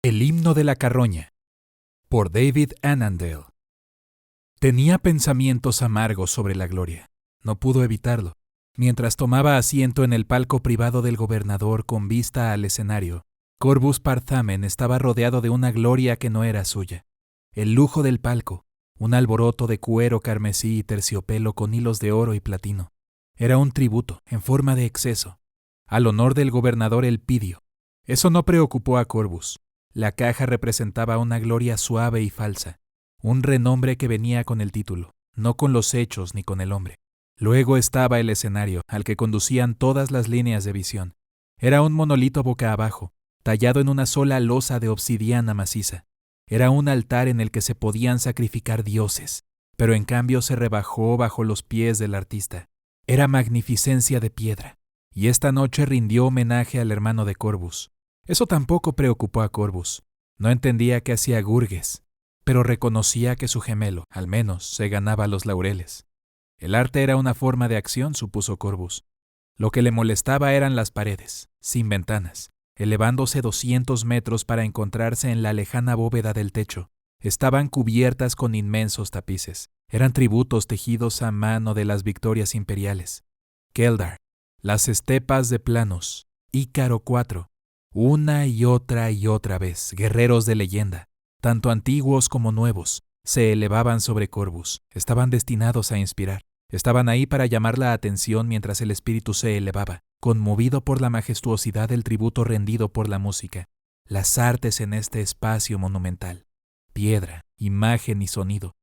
El himno de la carroña, por David Annandale. Tenía pensamientos amargos sobre la gloria. No pudo evitarlo. Mientras tomaba asiento en el palco privado del gobernador con vista al escenario, Corvus Parthamen estaba rodeado de una gloria que no era suya. El lujo del palco, un alboroto de cuero carmesí y terciopelo con hilos de oro y platino, era un tributo, en forma de exceso, al honor del gobernador Elpidio. Eso no preocupó a Corvus. La caja representaba una gloria suave y falsa, un renombre que venía con el título, no con los hechos ni con el hombre. Luego estaba el escenario, al que conducían todas las líneas de visión. Era un monolito boca abajo, tallado en una sola losa de obsidiana maciza. Era un altar en el que se podían sacrificar dioses, pero en cambio se rebajó bajo los pies del artista. Era magnificencia de piedra, y esta noche rindió homenaje al hermano de Corvus. Eso tampoco preocupó a Corvus. No entendía qué hacía Gurges, pero reconocía que su gemelo, al menos, se ganaba los laureles. El arte era una forma de acción, supuso Corvus. Lo que le molestaba eran las paredes, sin ventanas, elevándose 200 metros para encontrarse en la lejana bóveda del techo. Estaban cubiertas con inmensos tapices. Eran tributos tejidos a mano de las victorias imperiales. Keldar, las estepas de Planos, Ícaro IV, una y otra vez, guerreros de leyenda, tanto antiguos como nuevos, se elevaban sobre Corvus. Estaban destinados a inspirar. Estaban ahí para llamar la atención mientras el espíritu se elevaba, conmovido por la majestuosidad del tributo rendido por la música, las artes en este espacio monumental, piedra, imagen y sonido.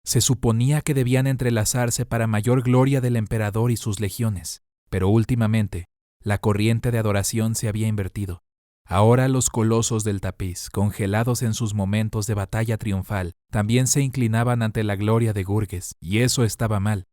Se suponía que debían entrelazarse para mayor gloria del emperador y sus legiones, pero últimamente la corriente de adoración se había invertido. Ahora los colosos del tapiz, congelados en sus momentos de batalla triunfal, también se inclinaban ante la gloria de Gurges, y eso estaba mal.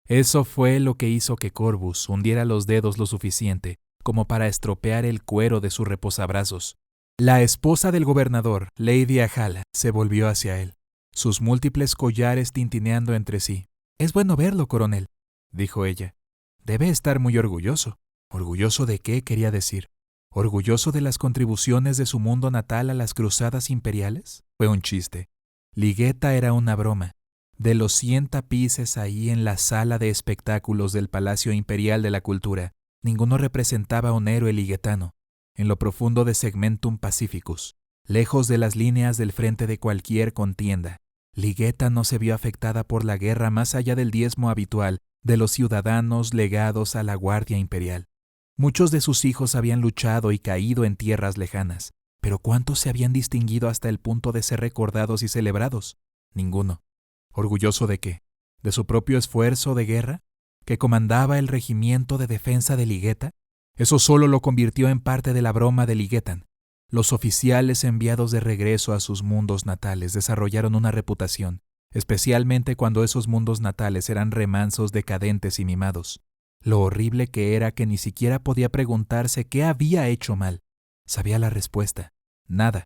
Eso fue lo que hizo que Corvus hundiera los dedos lo suficiente como para estropear el cuero de sus reposabrazos. La esposa del gobernador, Lady Ahala, se volvió hacia él, sus múltiples collares tintineando entre sí. «Es bueno verlo, coronel», dijo ella. «Debe estar muy orgulloso». ¿Orgulloso de qué? Quería decir. ¿Orgulloso de las contribuciones de su mundo natal a las cruzadas imperiales? Fue un chiste. Ligeta era una broma. De los 100 tapices ahí en la sala de espectáculos del Palacio Imperial de la Cultura, ninguno representaba a un héroe liguetano, en lo profundo de Segmentum Pacificus, lejos de las líneas del frente de cualquier contienda. Ligeta no se vio afectada por la guerra más allá del diezmo habitual de los ciudadanos legados a la Guardia Imperial. Muchos de sus hijos habían luchado y caído en tierras lejanas, pero ¿cuántos se habían distinguido hasta el punto de ser recordados y celebrados? Ninguno. ¿Orgulloso de qué? ¿De su propio esfuerzo de guerra? ¿Que comandaba el regimiento de defensa de Ligeta? Eso solo lo convirtió en parte de la broma de Ligetan. Los oficiales enviados de regreso a sus mundos natales desarrollaron una reputación, especialmente cuando esos mundos natales eran remansos decadentes y mimados. Lo horrible que era que ni siquiera podía preguntarse qué había hecho mal. Sabía la respuesta. Nada.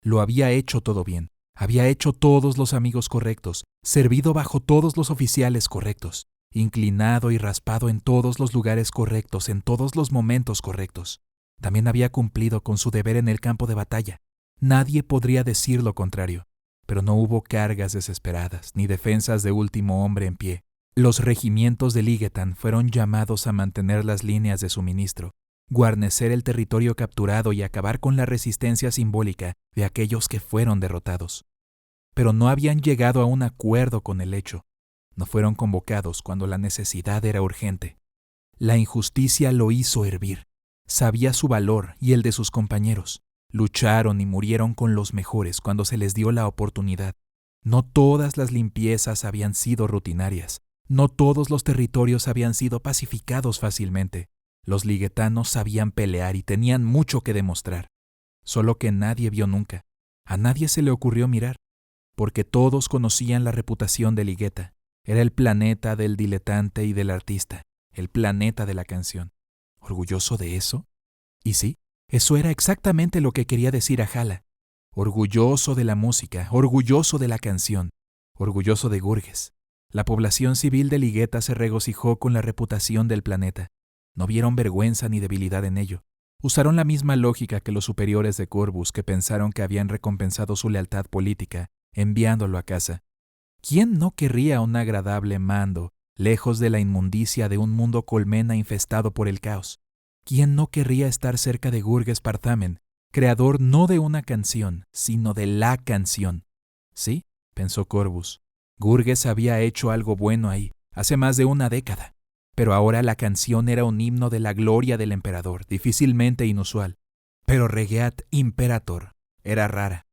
Lo había hecho todo bien. Había hecho todos los amigos correctos, servido bajo todos los oficiales correctos, inclinado y raspado en todos los lugares correctos, en todos los momentos correctos. También había cumplido con su deber en el campo de batalla. Nadie podría decir lo contrario, pero no hubo cargas desesperadas, ni defensas de último hombre en pie. Los regimientos de Ligetan fueron llamados a mantener las líneas de suministro, guarnecer el territorio capturado y acabar con la resistencia simbólica de aquellos que fueron derrotados. Pero no habían llegado a un acuerdo con el hecho. No fueron convocados cuando la necesidad era urgente. La injusticia lo hizo hervir. Sabía su valor y el de sus compañeros. Lucharon y murieron con los mejores cuando se les dio la oportunidad. No todas las limpiezas habían sido rutinarias. No todos los territorios habían sido pacificados fácilmente. Los ligetanos sabían pelear y tenían mucho que demostrar. Solo que nadie vio nunca. A nadie se le ocurrió mirar, porque todos conocían la reputación de Ligeta. Era el planeta del diletante y del artista, el planeta de la canción. ¿Orgulloso de eso? Y sí, eso era exactamente lo que quería decir Ahala. Orgulloso de la música, orgulloso de la canción, orgulloso de Gurges. La población civil de Ligeta se regocijó con la reputación del planeta. No vieron vergüenza ni debilidad en ello. Usaron la misma lógica que los superiores de Corvus, que pensaron que habían recompensado su lealtad política, enviándolo a casa. ¿Quién no querría un agradable mando, lejos de la inmundicia de un mundo colmena infestado por el caos? ¿Quién no querría estar cerca de Gurges Parthamen, creador no de una canción, sino de la canción? Sí, pensó Corvus, Gurges había hecho algo bueno ahí, hace más de una década. Pero ahora la canción era un himno de la gloria del emperador, difícilmente inusual. Pero Regeat Imperator era rara.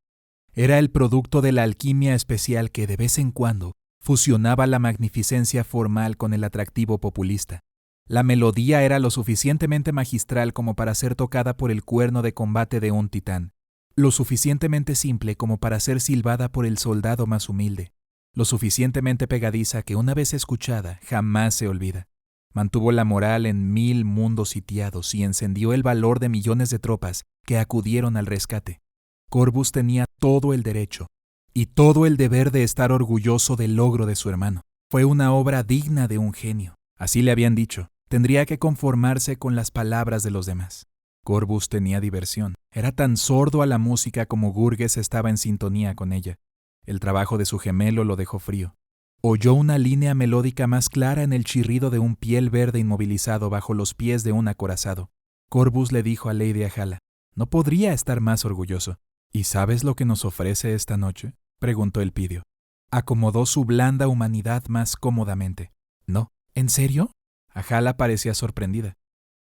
Era el producto de la alquimia especial que, de vez en cuando, fusionaba la magnificencia formal con el atractivo populista. La melodía era lo suficientemente magistral como para ser tocada por el cuerno de combate de un titán, lo suficientemente simple como para ser silbada por el soldado más humilde, lo suficientemente pegadiza que, una vez escuchada, jamás se olvida. Mantuvo la moral en 1000 mundos sitiados y encendió el valor de millones de tropas que acudieron al rescate. Corvus tenía todo el derecho y todo el deber de estar orgulloso del logro de su hermano. Fue una obra digna de un genio. Así le habían dicho. Tendría que conformarse con las palabras de los demás. Corvus tenía diversión. Era tan sordo a la música como Gurges estaba en sintonía con ella. El trabajo de su gemelo lo dejó frío. Oyó una línea melódica más clara en el chirrido de un piel verde inmovilizado bajo los pies de un acorazado. Corvus le dijo a Lady Ahala: «No podría estar más orgulloso». «¿Y sabes lo que nos ofrece esta noche?», preguntó Elpidio. Acomodó su blanda humanidad más cómodamente. «No». «¿En serio?». Ahala parecía sorprendida.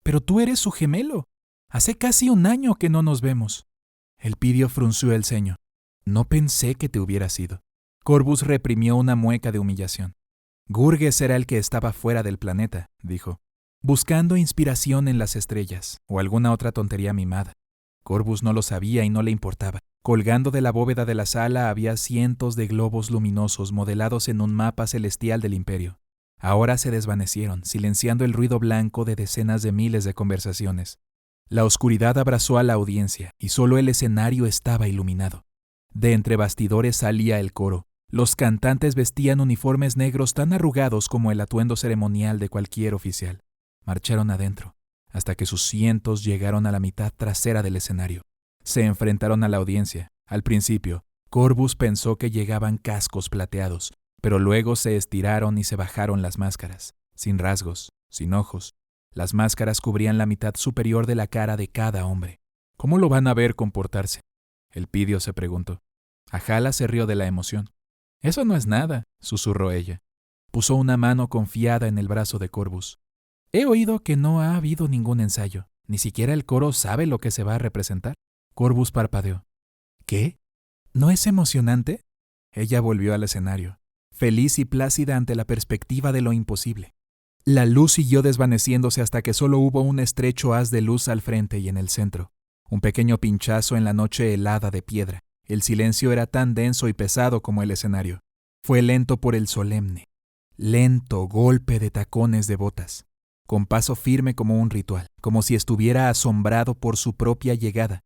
«Pero tú eres su gemelo. Hace casi un año que no nos vemos». Elpidio frunció el ceño. «No pensé que te hubieras ido». Corvus reprimió una mueca de humillación. Gurges era el que estaba fuera del planeta, dijo, buscando inspiración en las estrellas o alguna otra tontería mimada. Corvus no lo sabía y no le importaba. Colgando de la bóveda de la sala había cientos de globos luminosos modelados en un mapa celestial del imperio. Ahora se desvanecieron, silenciando el ruido blanco de decenas de miles de conversaciones. La oscuridad abrazó a la audiencia y solo el escenario estaba iluminado. De entre bastidores salía el coro. Los cantantes vestían uniformes negros tan arrugados como el atuendo ceremonial de cualquier oficial. Marcharon adentro, hasta que sus cientos llegaron a la mitad trasera del escenario. Se enfrentaron a la audiencia. Al principio, Corvus pensó que llegaban cascos plateados, pero luego se estiraron y se bajaron las máscaras, sin rasgos, sin ojos. Las máscaras cubrían la mitad superior de la cara de cada hombre. ¿Cómo lo van a ver comportarse?, Elpidio se preguntó. Ahala se rió de la emoción. «Eso no es nada», susurró ella. Puso una mano confiada en el brazo de Corvus. «He oído que no ha habido ningún ensayo. Ni siquiera el coro sabe lo que se va a representar». Corvus parpadeó. «¿Qué? ¿No es emocionante?». Ella volvió al escenario, feliz y plácida ante la perspectiva de lo imposible. La luz siguió desvaneciéndose hasta que solo hubo un estrecho haz de luz al frente y en el centro. Un pequeño pinchazo en la noche helada de piedra. El silencio era tan denso y pesado como el escenario. Fue lento por el solemne, lento golpe de tacones de botas, con paso firme como un ritual, como si estuviera asombrado por su propia llegada.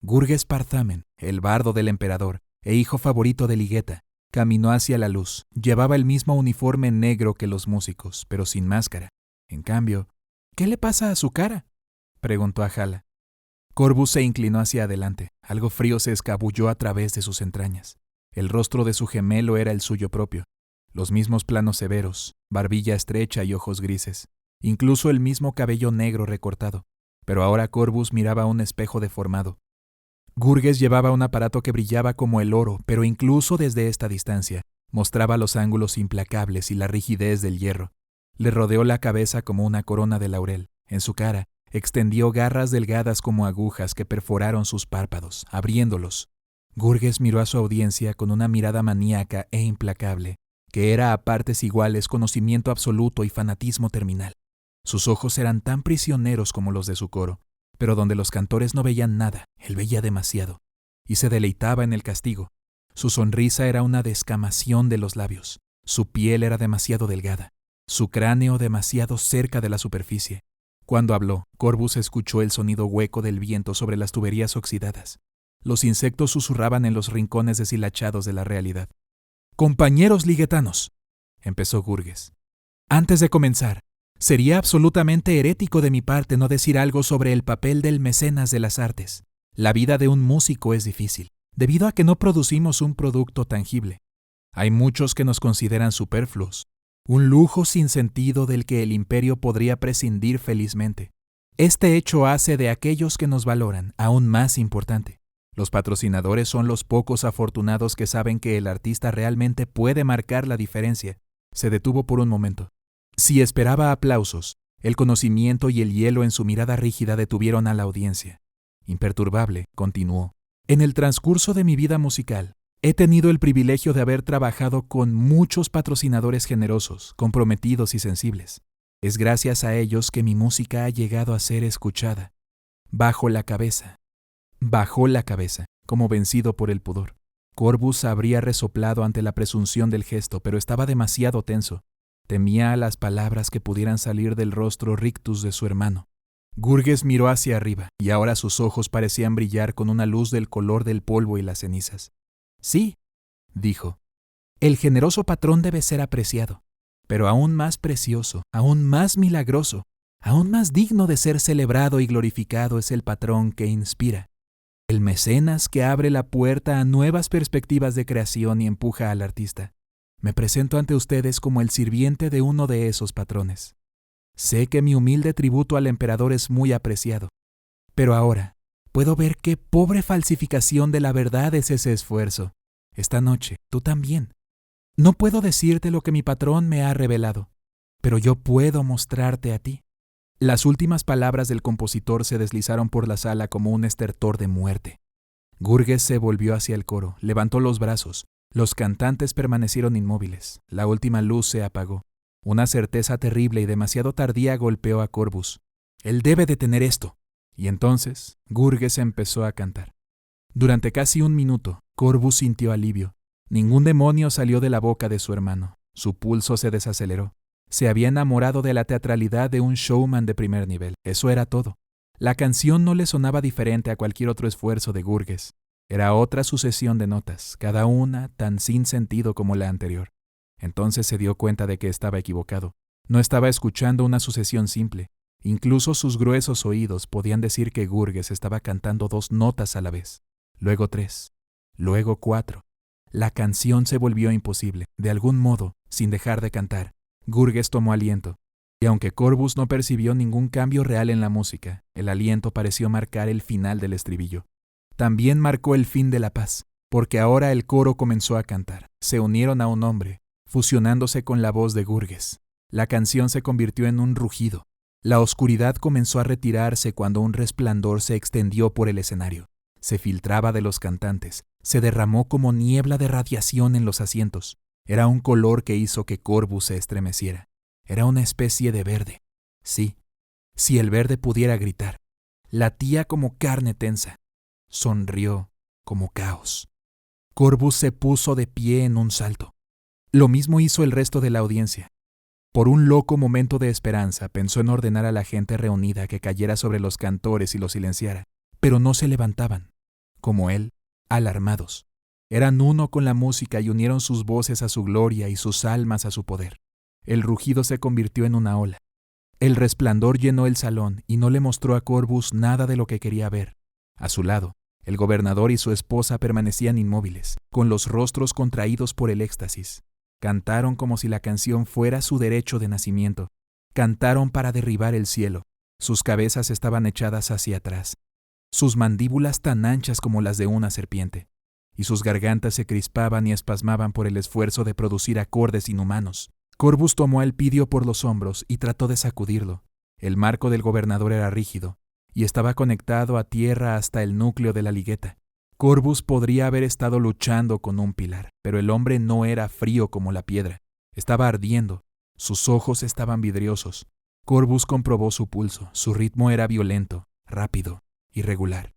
Gurges Parthamen, el bardo del emperador e hijo favorito de Liggeta, caminó hacia la luz. Llevaba el mismo uniforme negro que los músicos, pero sin máscara. En cambio, «¿Qué le pasa a su cara?», preguntó Ahala. Corvus se inclinó hacia adelante. Algo frío se escabulló a través de sus entrañas. El rostro de su gemelo era el suyo propio. Los mismos planos severos, barbilla estrecha y ojos grises. Incluso el mismo cabello negro recortado. Pero ahora Corvus miraba un espejo deformado. Gurges llevaba un aparato que brillaba como el oro, pero incluso desde esta distancia mostraba los ángulos implacables y la rigidez del hierro. Le rodeó la cabeza como una corona de laurel. En su cara extendió garras delgadas como agujas que perforaron sus párpados, abriéndolos. Gurges miró a su audiencia con una mirada maníaca e implacable, que era a partes iguales conocimiento absoluto y fanatismo terminal. Sus ojos eran tan prisioneros como los de su coro, pero donde los cantores no veían nada, él veía demasiado, y se deleitaba en el castigo. Su sonrisa era una descamación de los labios, su piel era demasiado delgada, su cráneo demasiado cerca de la superficie. Cuando habló, Corvus escuchó el sonido hueco del viento sobre las tuberías oxidadas. Los insectos susurraban en los rincones deshilachados de la realidad. «Compañeros liguetanos», empezó Gurges. «Antes de comenzar, Sería absolutamente herético de mi parte no decir algo sobre el papel del mecenas de las artes. La vida de un músico es difícil, debido a que no producimos un producto tangible. Hay muchos que nos consideran superfluos, un lujo sin sentido del que el imperio podría prescindir felizmente. Este hecho hace de aquellos que nos valoran aún más importante. Los patrocinadores son los pocos afortunados que saben que el artista realmente puede marcar la diferencia. Se detuvo por un momento. Si esperaba aplausos, el conocimiento y el hielo en su mirada rígida detuvieron a la audiencia. Imperturbable, continuó. En el transcurso de mi vida musical, he tenido el privilegio de haber trabajado con muchos patrocinadores generosos, comprometidos y sensibles. Es gracias a ellos que mi música ha llegado a ser escuchada. Bajó la cabeza, como vencido por el pudor. Corbus habría resoplado ante la presunción del gesto, pero estaba demasiado tenso. Temía a las palabras que pudieran salir del rostro rictus de su hermano. Gurges miró hacia arriba, y ahora sus ojos parecían brillar con una luz del color del polvo y las cenizas. Sí, dijo, el generoso patrón debe ser apreciado, pero aún más precioso, aún más milagroso, aún más digno de ser celebrado y glorificado es el patrón que inspira. El mecenas que abre la puerta a nuevas perspectivas de creación y empuja al artista. Me presento ante ustedes como el sirviente de uno de esos patrones. Sé que mi humilde tributo al emperador es muy apreciado, pero ahora puedo ver qué pobre falsificación de la verdad es ese esfuerzo. Esta noche, tú también. No puedo decirte lo que mi patrón me ha revelado, pero yo puedo mostrarte a ti. Las últimas palabras del compositor se deslizaron por la sala como un estertor de muerte. Gurges se volvió hacia el coro, levantó los brazos. Los cantantes permanecieron inmóviles. La última luz se apagó. Una certeza terrible y demasiado tardía golpeó a Corbus. Él debe detener esto. Y entonces, Gurges empezó a cantar. Durante casi un minuto, Corbus sintió alivio. Ningún demonio salió de la boca de su hermano. Su pulso se desaceleró. Se había enamorado de la teatralidad de un showman de primer nivel. Eso era todo. La canción no le sonaba diferente a cualquier otro esfuerzo de Gurges. Era otra sucesión de notas, cada una tan sin sentido como la anterior. Entonces se dio cuenta de que estaba equivocado. No estaba escuchando una sucesión simple. Incluso sus gruesos oídos podían decir que Gurges estaba cantando 2 notas a la vez. Luego 3, luego 4. La canción se volvió imposible. De algún modo, sin dejar de cantar, Gurges tomó aliento. Y aunque Corbus no percibió ningún cambio real en la música, el aliento pareció marcar el final del estribillo. También marcó el fin de la paz, porque ahora el coro comenzó a cantar. Se unieron a un hombre, fusionándose con la voz de Gurges. La canción se convirtió en un rugido. La oscuridad comenzó a retirarse cuando un resplandor se extendió por el escenario. Se filtraba de los cantantes, se derramó como niebla de radiación en los asientos. Era un color que hizo que Corbus se estremeciera. Era una especie de verde. Sí, si el verde pudiera gritar. Latía como carne tensa. Sonrió como caos. Corbus se puso de pie en un salto. Lo mismo hizo el resto de la audiencia. Por un loco momento de esperanza, pensó en ordenar a la gente reunida que cayera sobre los cantores y los silenciara, pero no se levantaban. Como él, alarmados. Eran uno con la música y unieron sus voces a su gloria y sus almas a su poder. El rugido se convirtió en una ola. El resplandor llenó el salón y no le mostró a Corbus nada de lo que quería ver. A su lado, el gobernador y su esposa permanecían inmóviles, con los rostros contraídos por el éxtasis. Cantaron como si la canción fuera su derecho de nacimiento. Cantaron para derribar el cielo. Sus cabezas estaban echadas hacia atrás, sus mandíbulas tan anchas como las de una serpiente, y sus gargantas se crispaban y espasmaban por el esfuerzo de producir acordes inhumanos. Corbus tomó a Elpidio por los hombros y trató de sacudirlo. El marco del gobernador era rígido, y estaba conectado a tierra hasta el núcleo de la ligueta. Corbus podría haber estado luchando con un pilar, pero el hombre no era frío como la piedra. Estaba ardiendo. Sus ojos estaban vidriosos. Corbus comprobó su pulso. Su ritmo era violento, rápido, irregular.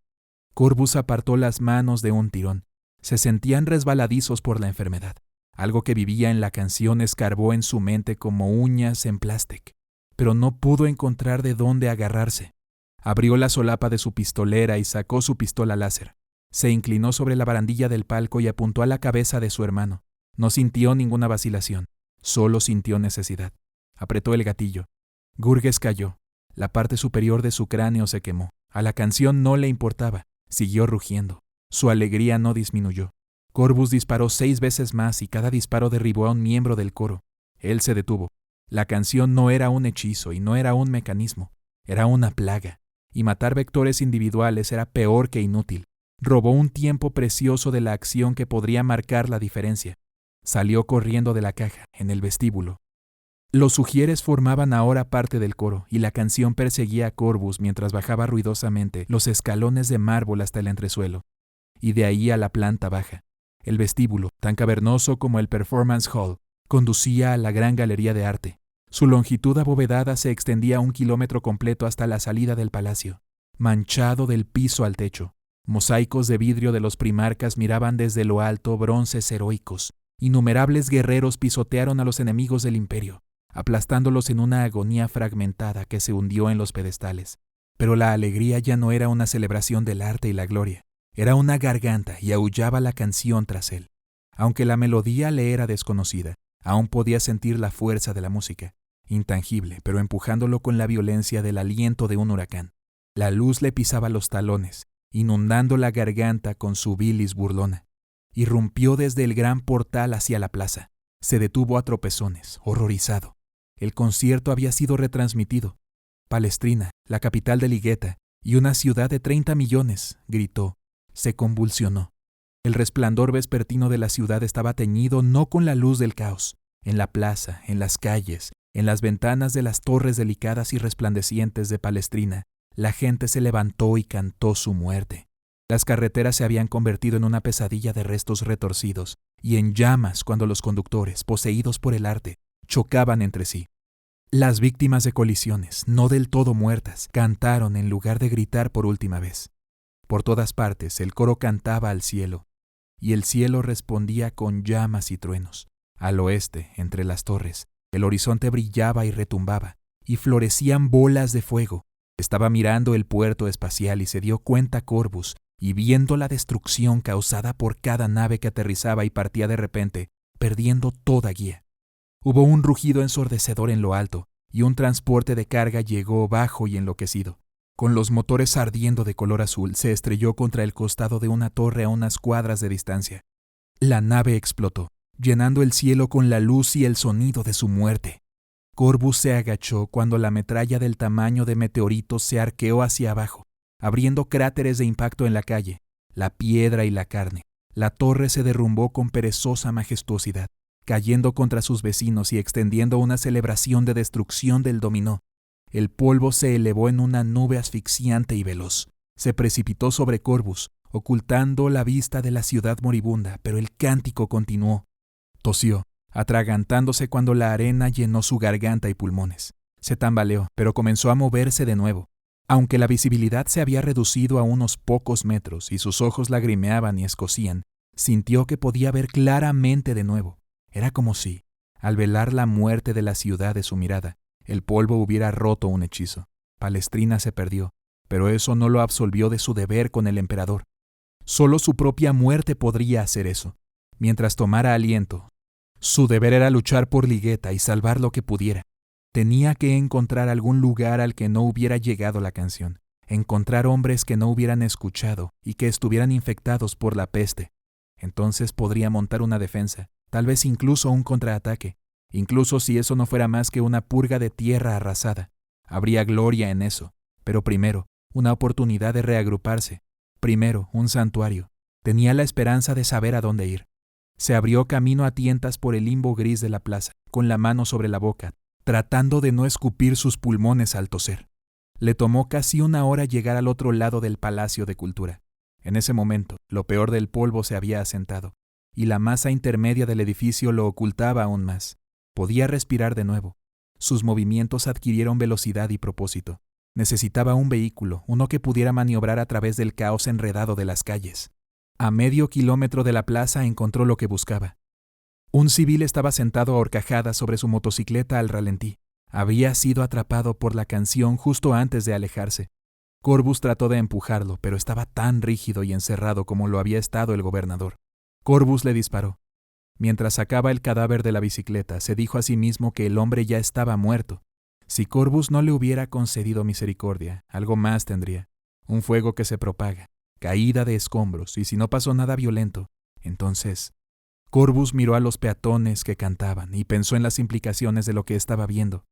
Corbus apartó las manos de un tirón. Se sentían resbaladizos por la enfermedad. Algo que vivía en la canción escarbó en su mente como uñas en plástico, pero no pudo encontrar de dónde agarrarse. Abrió la solapa de su pistolera y sacó su pistola láser. Se inclinó sobre la barandilla del palco y apuntó a la cabeza de su hermano. No sintió ninguna vacilación, solo sintió necesidad. Apretó el gatillo. Gurges cayó. La parte superior de su cráneo se quemó. A la canción no le importaba. Siguió rugiendo. Su alegría no disminuyó. Corvus disparó 6 veces más y cada disparo derribó a un miembro del coro. Él se detuvo. La canción no era un hechizo y no era un mecanismo. Era una plaga. Y matar vectores individuales era peor que inútil. Robó un tiempo precioso de la acción que podría marcar la diferencia. Salió corriendo de la caja, en el vestíbulo. Los sugieres formaban ahora parte del coro, y la canción perseguía a Corvus mientras bajaba ruidosamente los escalones de mármol hasta el entresuelo, y de ahí a la planta baja. El vestíbulo, tan cavernoso como el Performance Hall, conducía a la gran galería de arte. Su longitud abovedada se extendía 1 kilómetro completo hasta la salida del palacio, manchado del piso al techo. Mosaicos de vidrio de los primarcas miraban desde lo alto bronces heroicos. Innumerables guerreros pisotearon a los enemigos del imperio, aplastándolos en una agonía fragmentada que se hundió en los pedestales. Pero la alegría ya no era una celebración del arte y la gloria. Era una garganta y aullaba la canción tras él. Aunque la melodía le era desconocida, aún podía sentir la fuerza de la música, intangible, pero empujándolo con la violencia del aliento de un huracán. La luz le pisaba los talones, inundando la garganta con su bilis burlona. Irrumpió desde el gran portal hacia la plaza. Se detuvo a tropezones, horrorizado. El concierto había sido retransmitido. Palestrina, la capital de Ligeta, y una ciudad de 30 millones, gritó. Se convulsionó. El resplandor vespertino de la ciudad estaba teñido no con la luz del caos. En la plaza, en las calles, en las ventanas de las torres delicadas y resplandecientes de Palestrina, la gente se levantó y cantó su muerte. Las carreteras se habían convertido en una pesadilla de restos retorcidos y en llamas cuando los conductores, poseídos por el arte, chocaban entre sí. Las víctimas de colisiones, no del todo muertas, cantaron en lugar de gritar por última vez. Por todas partes el coro cantaba al cielo, y el cielo respondía con llamas y truenos. Al oeste, entre las torres, el horizonte brillaba y retumbaba, y florecían bolas de fuego. Estaba mirando el puerto espacial y se dio cuenta Corvus, y viendo la destrucción causada por cada nave que aterrizaba y partía de repente, perdiendo toda guía. Hubo un rugido ensordecedor en lo alto, y un transporte de carga llegó bajo y enloquecido. Con los motores ardiendo de color azul, se estrelló contra el costado de una torre a unas cuadras de distancia. La nave explotó, llenando el cielo con la luz y el sonido de su muerte. Corvus se agachó cuando la metralla del tamaño de meteoritos se arqueó hacia abajo, abriendo cráteres de impacto en la calle, la piedra y la carne. La torre se derrumbó con perezosa majestuosidad, cayendo contra sus vecinos y extendiendo una celebración de destrucción del dominó. El polvo se elevó en una nube asfixiante y veloz. Se precipitó sobre Corvus, ocultando la vista de la ciudad moribunda, pero el cántico continuó. Tosió, atragantándose cuando la arena llenó su garganta y pulmones. Se tambaleó, pero comenzó a moverse de nuevo. Aunque la visibilidad se había reducido a unos pocos metros y sus ojos lagrimeaban y escocían, sintió que podía ver claramente de nuevo. Era como si, al velar la muerte de la ciudad de su mirada, el polvo hubiera roto un hechizo. Palestrina se perdió, pero eso no lo absolvió de su deber con el emperador. Solo su propia muerte podría hacer eso. Mientras tomara aliento, su deber era luchar por Ligeta y salvar lo que pudiera. Tenía que encontrar algún lugar al que no hubiera llegado la canción, encontrar hombres que no hubieran escuchado y que estuvieran infectados por la peste. Entonces podría montar una defensa, tal vez incluso un contraataque, incluso si eso no fuera más que una purga de tierra arrasada. Habría gloria en eso, pero primero, una oportunidad de reagruparse. Primero, un santuario. Tenía la esperanza de saber a dónde ir. Se abrió camino a tientas por el limbo gris de la plaza, con la mano sobre la boca, tratando de no escupir sus pulmones al toser. Le tomó casi 1 hora llegar al otro lado del Palacio de Cultura. En ese momento, lo peor del polvo se había asentado, y la masa intermedia del edificio lo ocultaba aún más. Podía respirar de nuevo. Sus movimientos adquirieron velocidad y propósito. Necesitaba un vehículo, uno que pudiera maniobrar a través del caos enredado de las calles. A medio kilómetro de la plaza encontró lo que buscaba. Un civil estaba sentado a horcajadas sobre su motocicleta al ralentí. Había sido atrapado por la canción justo antes de alejarse. Corvus trató de empujarlo, pero estaba tan rígido y encerrado como lo había estado el gobernador. Corvus le disparó. Mientras sacaba el cadáver de la bicicleta, se dijo a sí mismo que el hombre ya estaba muerto. Si Corvus no le hubiera concedido misericordia, algo más tendría. Un fuego que se propaga, caída de escombros, y si no pasó nada violento, entonces... Corvus miró a los peatones que cantaban y pensó en las implicaciones de lo que estaba viendo.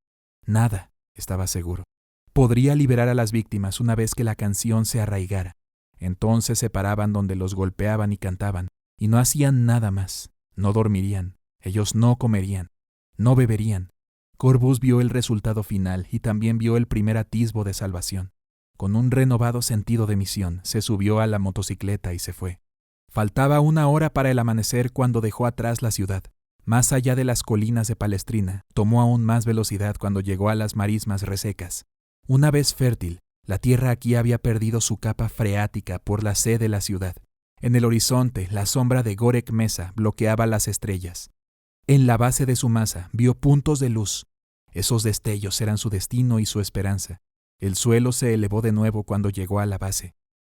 Nada, estaba seguro. Podría liberar a las víctimas una vez que la canción se arraigara. Entonces se paraban donde los golpeaban y cantaban, y no hacían nada más. No dormirían, ellos no comerían, no beberían. Corvus vio el resultado final y también vio el primer atisbo de salvación. Con un renovado sentido de misión, se subió a la motocicleta y se fue. Faltaba 1 hora para el amanecer cuando dejó atrás la ciudad. Más allá de las colinas de Palestrina, tomó aún más velocidad cuando llegó a las marismas resecas. Una vez fértil, la tierra aquí había perdido su capa freática por la sed de la ciudad. En el horizonte, la sombra de Gorek Mesa bloqueaba las estrellas. En la base de su masa vio puntos de luz. Esos destellos eran su destino y su esperanza. El suelo se elevó de nuevo cuando llegó a la base.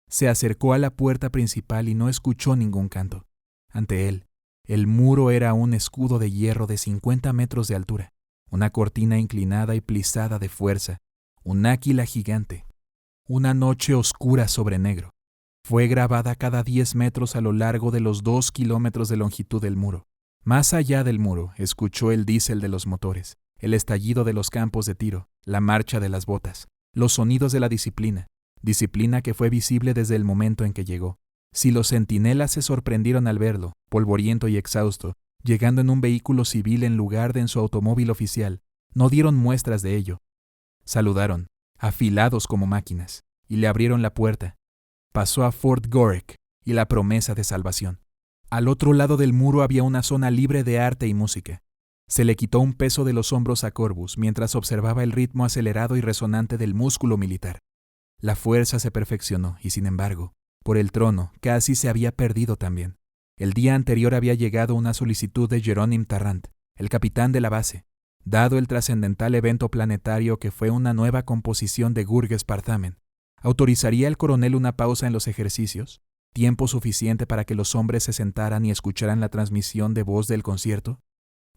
Se acercó a la puerta principal y no escuchó ningún canto. Ante él, el muro era un escudo de hierro de 50 metros de altura, una cortina inclinada y plisada de fuerza, un águila gigante, una noche oscura sobre negro. Fue grabada cada 10 metros a lo largo de los 2 kilómetros de longitud del muro. Más allá del muro, escuchó el diésel de los motores, el estallido de los campos de tiro, la marcha de las botas, los sonidos de la disciplina que fue visible desde el momento en que llegó. Si los centinelas se sorprendieron al verlo, polvoriento y exhausto, llegando en un vehículo civil en lugar de en su automóvil oficial, no dieron muestras de ello. Saludaron, afilados como máquinas, y le abrieron la puerta. Pasó a Fort Gorek y la promesa de salvación. Al otro lado del muro había una zona libre de arte y música. Se le quitó un peso de los hombros a Corvus mientras observaba el ritmo acelerado y resonante del músculo militar. La fuerza se perfeccionó y, sin embargo, por el trono casi se había perdido también. El día anterior había llegado una solicitud de Jerónim Tarrant, el capitán de la base, dado el trascendental evento planetario que fue una nueva composición de Gurges Parthamen. ¿Autorizaría el coronel una pausa en los ejercicios? ¿Tiempo suficiente para que los hombres se sentaran y escucharan la transmisión de voz del concierto?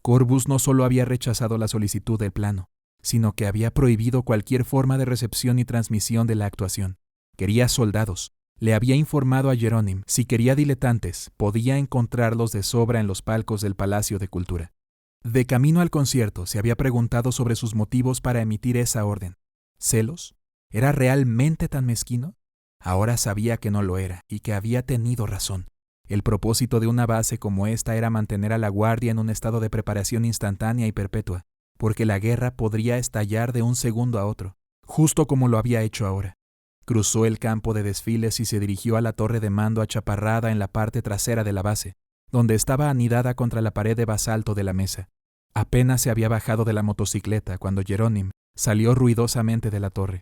Corvus no solo había rechazado la solicitud del plano, sino que había prohibido cualquier forma de recepción y transmisión de la actuación. Quería soldados. Le había informado a Jerónim, si quería diletantes, podía encontrarlos de sobra en los palcos del Palacio de Cultura. De camino al concierto, se había preguntado sobre sus motivos para emitir esa orden. ¿Celos? ¿Era realmente tan mezquino? Ahora sabía que no lo era y que había tenido razón. El propósito de una base como esta era mantener a la guardia en un estado de preparación instantánea y perpetua, porque la guerra podría estallar de un segundo a otro, justo como lo había hecho ahora. Cruzó el campo de desfiles y se dirigió a la torre de mando achaparrada en la parte trasera de la base, donde estaba anidada contra la pared de basalto de la mesa. Apenas se había bajado de la motocicleta cuando Jerónim salió ruidosamente de la torre.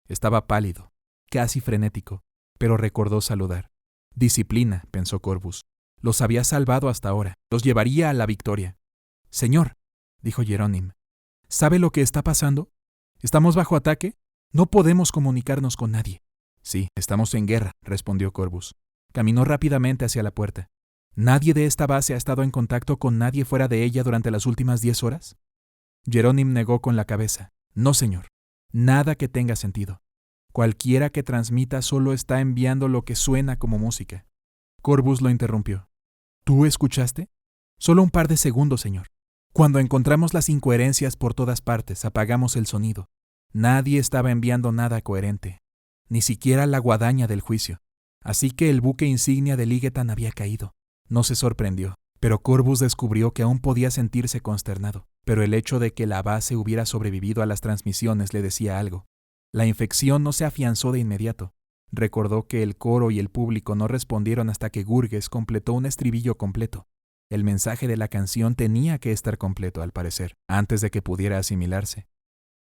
Estaba pálido, casi frenético, pero recordó saludar. Disciplina, pensó Corvus. Los había salvado hasta ahora, los llevaría a la victoria. Señor, dijo Jerónim, ¿sabe lo que está pasando? ¿Estamos bajo ataque? No podemos comunicarnos con nadie. Sí, estamos en guerra, respondió Corvus. Caminó rápidamente hacia la puerta. ¿Nadie de esta base ha estado en contacto con nadie fuera de ella durante las últimas 10 horas? Jerónim negó con la cabeza. No, señor. Nada que tenga sentido. Cualquiera que transmita solo está enviando lo que suena como música. Corvus lo interrumpió. ¿Tú escuchaste? Solo un par de segundos, señor. Cuando encontramos las incoherencias por todas partes, apagamos el sonido. Nadie estaba enviando nada coherente, ni siquiera la guadaña del juicio. Así que el buque insignia de Ligetan había caído. No se sorprendió, pero Corvus descubrió que aún podía sentirse consternado. Pero el hecho de que la base hubiera sobrevivido a las transmisiones le decía algo. La infección no se afianzó de inmediato. Recordó que el coro y el público no respondieron hasta que Gurges completó un estribillo completo. El mensaje de la canción tenía que estar completo, al parecer, antes de que pudiera asimilarse.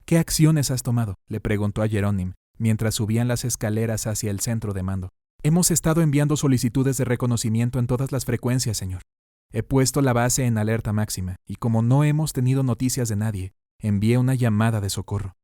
¿Qué acciones has tomado?, le preguntó a Jerónim, mientras subían las escaleras hacia el centro de mando. Hemos estado enviando solicitudes de reconocimiento en todas las frecuencias, señor. He puesto la base en alerta máxima, y como no hemos tenido noticias de nadie, envié una llamada de socorro.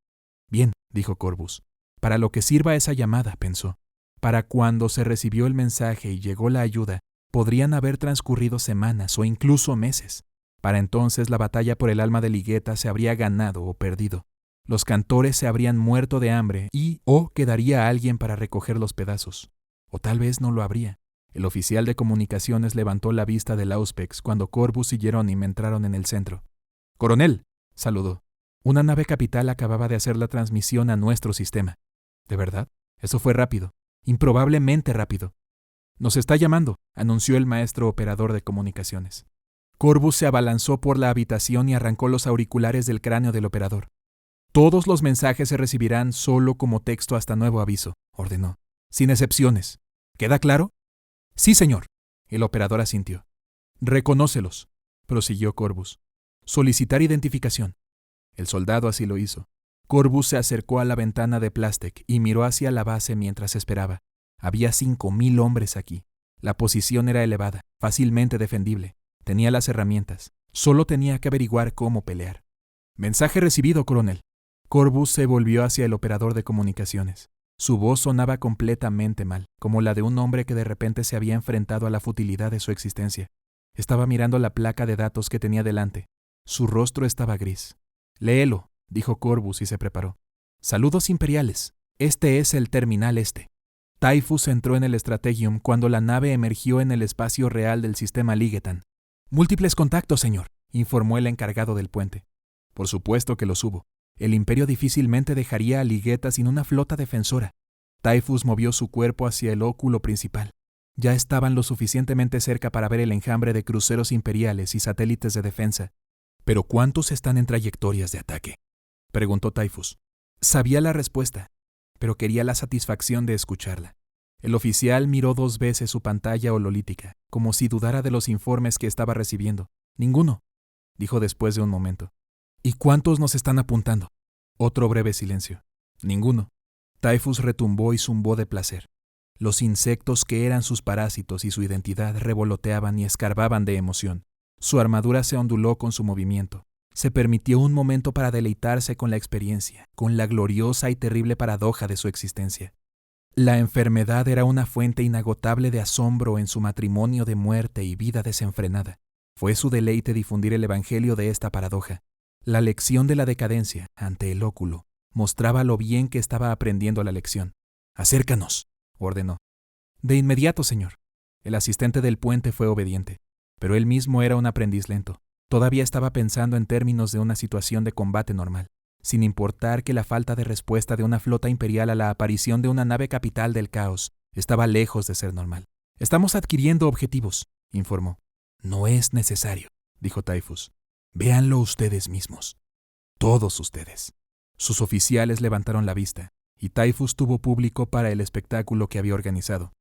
Bien, dijo Corvus. Para lo que sirva esa llamada, pensó. Para cuando se recibió el mensaje y llegó la ayuda, podrían haber transcurrido semanas o incluso meses. Para entonces la batalla por el alma de Ligeta se habría ganado o perdido. Los cantores se habrían muerto de hambre o quedaría alguien para recoger los pedazos. O tal vez no lo habría. El oficial de comunicaciones levantó la vista del Auspex cuando Corbus y Jerónimo entraron en el centro. «Coronel», saludó. «Una nave capital acababa de hacer la transmisión a nuestro sistema». «¿De verdad? Eso fue rápido. Improbablemente rápido». «Nos está llamando», anunció el maestro operador de comunicaciones. Corbus se abalanzó por la habitación y arrancó los auriculares del cráneo del operador. «Todos los mensajes se recibirán solo como texto hasta nuevo aviso», ordenó. «Sin excepciones. ¿Queda claro?» «Sí, señor». El operador asintió. «Reconócelos», prosiguió Corbus. «Solicitar identificación». El soldado así lo hizo. Corbus se acercó a la ventana de Plastek y miró hacia la base mientras esperaba. Había 5,000 hombres aquí. La posición era elevada, fácilmente defendible. Tenía las herramientas. Solo tenía que averiguar cómo pelear. «Mensaje recibido, coronel». Corbus se volvió hacia el operador de comunicaciones. Su voz sonaba completamente mal, como la de un hombre que de repente se había enfrentado a la futilidad de su existencia. Estaba mirando la placa de datos que tenía delante. Su rostro estaba gris. «Léelo», dijo Corbus y se preparó. «Saludos imperiales. Este es el terminal este». Typhus entró en el Strategium cuando la nave emergió en el espacio real del sistema Ligetan. «Múltiples contactos, señor», informó el encargado del puente. Por supuesto que los hubo. El Imperio difícilmente dejaría a Ligeta sin una flota defensora. Typhus movió su cuerpo hacia el óculo principal. Ya estaban lo suficientemente cerca para ver el enjambre de cruceros imperiales y satélites de defensa. «¿Pero cuántos están en trayectorias de ataque?», preguntó Typhus. Sabía la respuesta, pero quería la satisfacción de escucharla. El oficial miró 2 veces su pantalla hololítica, como si dudara de los informes que estaba recibiendo. «Ninguno», dijo después de un momento. «¿Y cuántos nos están apuntando?». Otro breve silencio. «Ninguno». Typhus retumbó y zumbó de placer. Los insectos que eran sus parásitos y su identidad revoloteaban y escarbaban de emoción. Su armadura se onduló con su movimiento. Se permitió un momento para deleitarse con la experiencia, con la gloriosa y terrible paradoja de su existencia. La enfermedad era una fuente inagotable de asombro en su matrimonio de muerte y vida desenfrenada. Fue su deleite difundir el evangelio de esta paradoja. La lección de la decadencia, ante el óculo, mostraba lo bien que estaba aprendiendo la lección. «Acércanos», ordenó. «De inmediato, señor». El asistente del puente fue obediente, pero él mismo era un aprendiz lento. Todavía estaba pensando en términos de una situación de combate normal, sin importar que la falta de respuesta de una flota imperial a la aparición de una nave capital del caos estaba lejos de ser normal. «Estamos adquiriendo objetivos», informó. «No es necesario», dijo Typhus. «Véanlo ustedes mismos. Todos ustedes». Sus oficiales levantaron la vista, y Typhus tuvo público para el espectáculo que había organizado.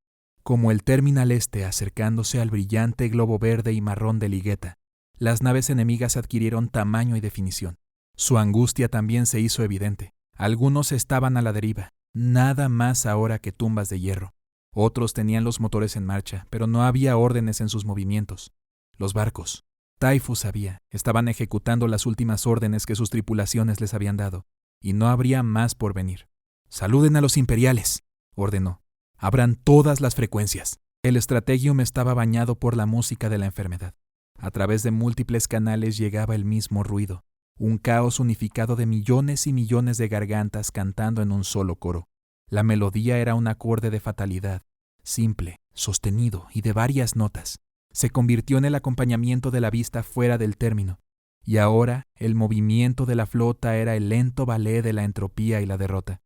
Como el terminal este acercándose al brillante globo verde y marrón de Ligeta, las naves enemigas adquirieron tamaño y definición. Su angustia también se hizo evidente. Algunos estaban a la deriva, nada más ahora que tumbas de hierro. Otros tenían los motores en marcha, pero no había órdenes en sus movimientos. Los barcos, Typhus sabía, estaban ejecutando las últimas órdenes que sus tripulaciones les habían dado, y no habría más por venir. «Saluden a los imperiales», ordenó. «Abran todas las frecuencias». El Strategium estaba bañado por la música de la enfermedad. A través de múltiples canales llegaba el mismo ruido, un caos unificado de millones y millones de gargantas cantando en un solo coro. La melodía era un acorde de fatalidad, simple, sostenido y de varias notas. Se convirtió en el acompañamiento de la vista fuera del término, y ahora el movimiento de la flota era el lento ballet de la entropía y la derrota.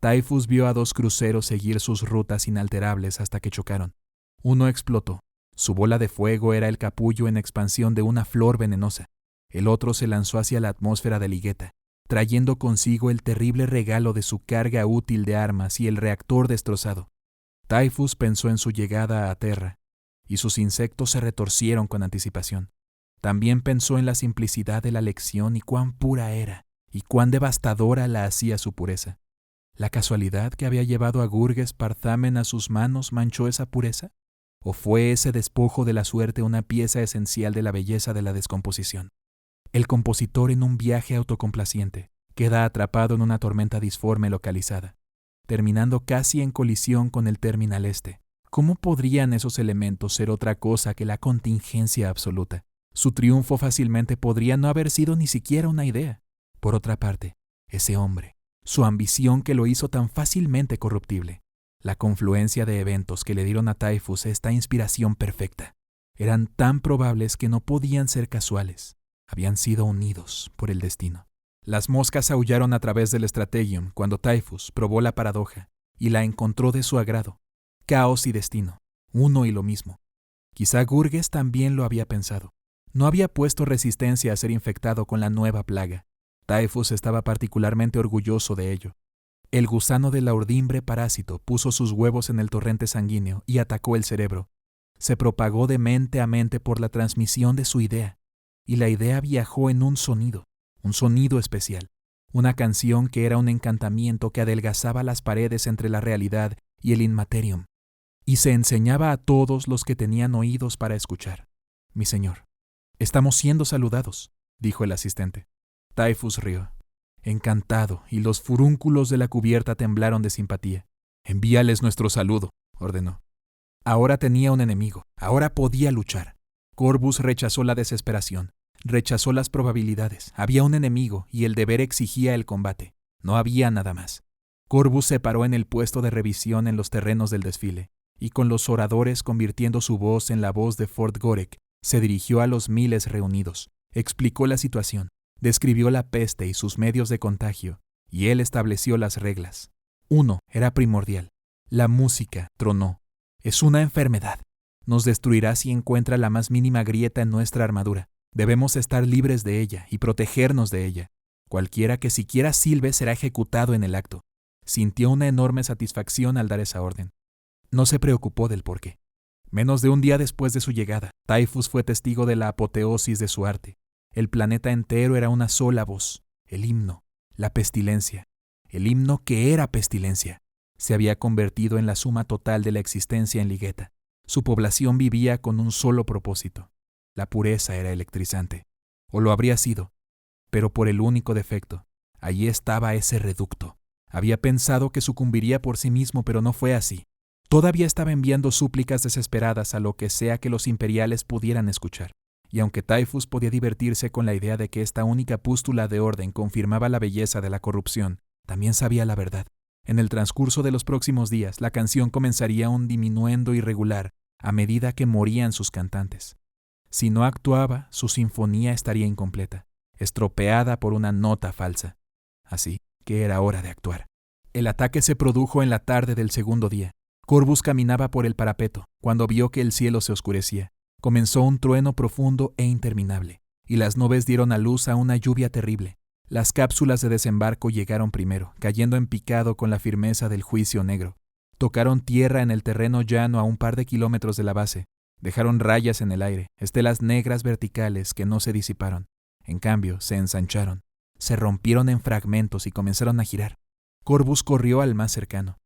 Typhus vio a 2 cruceros seguir sus rutas inalterables hasta que chocaron. Uno explotó. Su bola de fuego era el capullo en expansión de una flor venenosa. El otro se lanzó hacia la atmósfera de Ligeta, trayendo consigo el terrible regalo de su carga útil de armas y el reactor destrozado. Typhus pensó en su llegada a Terra, y sus insectos se retorcieron con anticipación. También pensó en la simplicidad de la lección y cuán pura era, y cuán devastadora la hacía su pureza. ¿La casualidad que había llevado a Gurges Parthamen a sus manos manchó esa pureza? ¿O fue ese despojo de la suerte una pieza esencial de la belleza de la descomposición? El compositor en un viaje autocomplaciente queda atrapado en una tormenta disforme localizada, terminando casi en colisión con el terminal este. ¿Cómo podrían esos elementos ser otra cosa que la contingencia absoluta? Su triunfo fácilmente podría no haber sido ni siquiera una idea. Por otra parte, ese hombre, su ambición que lo hizo tan fácilmente corruptible, la confluencia de eventos que le dieron a Typhus esta inspiración perfecta, eran tan probables que no podían ser casuales. Habían sido unidos por el destino. Las moscas aullaron a través del Strategium cuando Typhus probó la paradoja y la encontró de su agrado. Caos y destino, uno y lo mismo. Quizá Gurges también lo había pensado. No había puesto resistencia a ser infectado con la nueva plaga. Typhus estaba particularmente orgulloso de ello. El gusano de la urdimbre parásito puso sus huevos en el torrente sanguíneo y atacó el cerebro. Se propagó de mente a mente por la transmisión de su idea, y la idea viajó en un sonido especial, una canción que era un encantamiento que adelgazaba las paredes entre la realidad y el inmaterium, y se enseñaba a todos los que tenían oídos para escuchar. Mi señor, estamos siendo saludados, dijo el asistente. Typhus rió, encantado, y los furúnculos de la cubierta temblaron de simpatía. Envíales nuestro saludo, ordenó. Ahora tenía un enemigo, ahora podía luchar. Corvus rechazó la desesperación, rechazó las probabilidades. Había un enemigo y el deber exigía el combate. No había nada más. Corvus se paró en el puesto de revisión en los terrenos del desfile, y con los oradores convirtiendo su voz en la voz de Fort Gorek, se dirigió a los miles reunidos, explicó la situación, describió la peste y sus medios de contagio, y él estableció las reglas. Uno era primordial. La música, tronó. Es una enfermedad. Nos destruirá si encuentra la más mínima grieta en nuestra armadura. Debemos estar libres de ella y protegernos de ella. Cualquiera que siquiera silbe será ejecutado en el acto. Sintió una enorme satisfacción al dar esa orden. No se preocupó del porqué. Menos de un día después de su llegada, Typhus fue testigo de la apoteosis de su arte. El planeta entero era una sola voz, el himno, la pestilencia. El himno que era pestilencia. Se había convertido en la suma total de la existencia en Ligeta. Su población vivía con un solo propósito. La pureza era electrizante. O lo habría sido, pero por el único defecto. Allí estaba ese reducto. Había pensado que sucumbiría por sí mismo, pero no fue así. Todavía estaba enviando súplicas desesperadas a lo que sea que los imperiales pudieran escuchar. Y aunque Typhus podía divertirse con la idea de que esta única pústula de orden confirmaba la belleza de la corrupción, también sabía la verdad. En el transcurso de los próximos días, la canción comenzaría un diminuendo irregular a medida que morían sus cantantes. Si no actuaba, su sinfonía estaría incompleta, estropeada por una nota falsa. Así que era hora de actuar. El ataque se produjo en la tarde del segundo día. Corvus caminaba por el parapeto cuando vio que el cielo se oscurecía. Comenzó un trueno profundo e interminable, y las nubes dieron a luz a una lluvia terrible. Las cápsulas de desembarco llegaron primero, cayendo en picado con la firmeza del juicio negro. Tocaron tierra en el terreno llano a un par de kilómetros de la base. Dejaron rayas en el aire, estelas negras verticales que no se disiparon. En cambio, se ensancharon. Se rompieron en fragmentos y comenzaron a girar. Corvus corrió al más cercano.